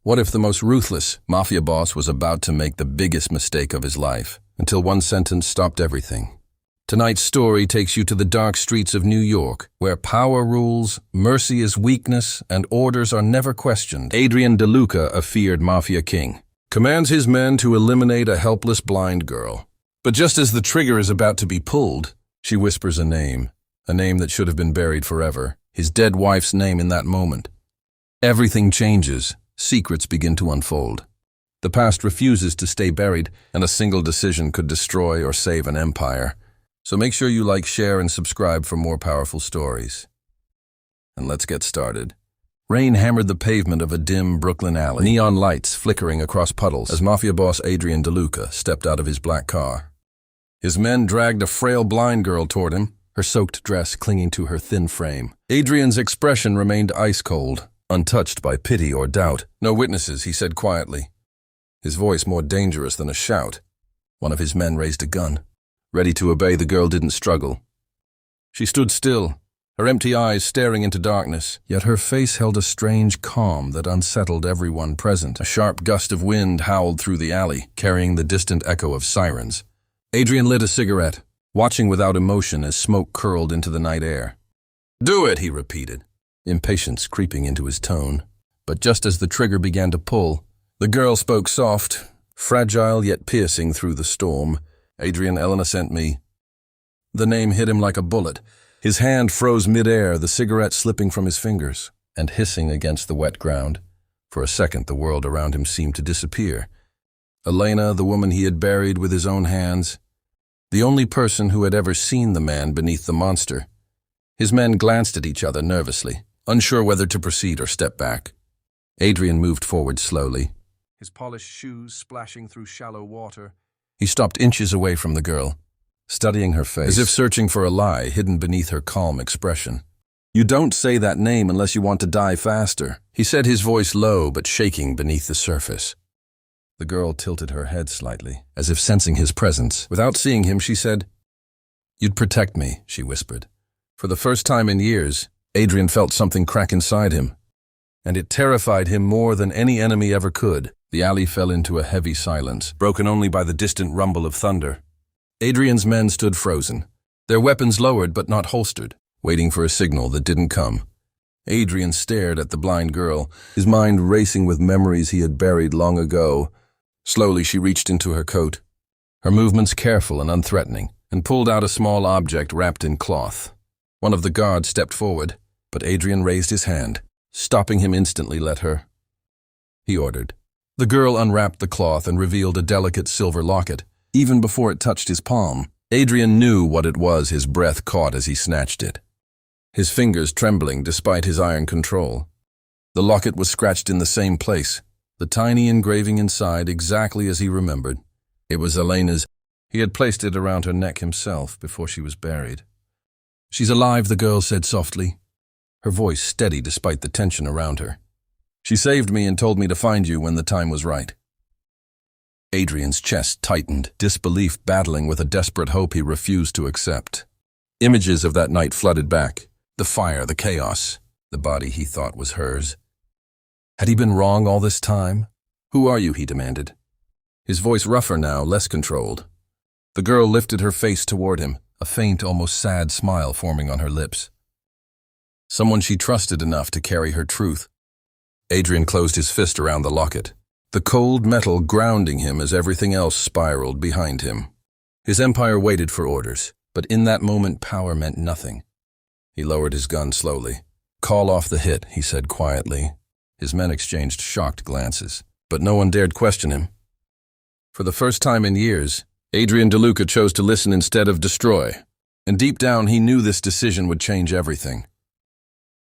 What if the most ruthless Mafia boss was about to make the biggest mistake of his life, until one sentence stopped everything? Tonight's story takes you to the dark streets of New York, where power rules, mercy is weakness, and orders are never questioned. Adrian DeLuca, a feared Mafia king, commands his men to eliminate a helpless blind girl. But just as the trigger is about to be pulled, she whispers a name that should have been buried forever, his dead wife's name in that moment. Everything changes. Secrets begin to unfold. The past refuses to stay buried, and a single decision could destroy or save an empire. So make sure you like, share, and subscribe for more powerful stories. And let's get started. Rain hammered the pavement of a dim Brooklyn alley, neon lights flickering across puddles as Mafia boss Adrian DeLuca stepped out of his black car. His men dragged a frail blind girl toward him, her soaked dress clinging to her thin frame. Adrian's expression remained ice-cold, untouched by pity or doubt. "No witnesses," he said quietly, his voice more dangerous than a shout. One of his men raised a gun. Ready to obey, the girl didn't struggle. She stood still, her empty eyes staring into darkness, yet her face held a strange calm that unsettled everyone present. A sharp gust of wind howled through the alley, carrying the distant echo of sirens. Adrian lit a cigarette, watching without emotion as smoke curled into the night air. "Do it," he repeated, impatience creeping into his tone. But just as the trigger began to pull, the girl spoke soft, fragile yet piercing through the storm. "Adrian, Elena sent me." The name hit him like a bullet. His hand froze mid-air, the cigarette slipping from his fingers and hissing against the wet ground. For a second, the world around him seemed to disappear. Elena, the woman he had buried with his own hands, the only person who had ever seen the man beneath the monster. His men glanced at each other nervously, unsure whether to proceed or step back. Adrian moved forward slowly, his polished shoes splashing through shallow water. He stopped inches away from the girl, studying her face, as if searching for a lie hidden beneath her calm expression. "You don't say that name unless you want to die faster," he said, his voice low but shaking beneath the surface. The girl tilted her head slightly, as if sensing his presence. Without seeing him, she said, "You'd protect me," she whispered. For the first time in years, Adrian felt something crack inside him, and it terrified him more than any enemy ever could. The alley fell into a heavy silence, broken only by the distant rumble of thunder. Adrian's men stood frozen, their weapons lowered but not holstered, waiting for a signal that didn't come. Adrian stared at the blind girl, his mind racing with memories he had buried long ago. Slowly she reached into her coat, her movements careful and unthreatening, and pulled out a small object wrapped in cloth. One of the guards stepped forward, but Adrian raised his hand, stopping him instantly. "Let her," he ordered. The girl unwrapped the cloth and revealed a delicate silver locket. Even before it touched his palm, Adrian knew what it was. His breath caught as he snatched it, his fingers trembling despite his iron control. The locket was scratched in the same place, the tiny engraving inside exactly as he remembered. It was Elena's. He had placed it around her neck himself before she was buried. "She's alive," the girl said softly, her voice steady despite the tension around her. "She saved me and told me to find you when the time was right." Adrian's chest tightened, disbelief battling with a desperate hope he refused to accept. Images of that night flooded back. The fire, the chaos, the body he thought was hers. Had he been wrong all this time? "Who are you?" he demanded, his voice rougher now, less controlled. The girl lifted her face toward him, a faint, almost sad smile forming on her lips. Someone she trusted enough to carry her truth. Adrian closed his fist around the locket, the cold metal grounding him as everything else spiraled behind him. His empire waited for orders, but in that moment power meant nothing. He lowered his gun slowly. "Call off the hit," he said quietly. His men exchanged shocked glances, but no one dared question him. For the first time in years, Adrian DeLuca chose to listen instead of destroy, and deep down he knew this decision would change everything.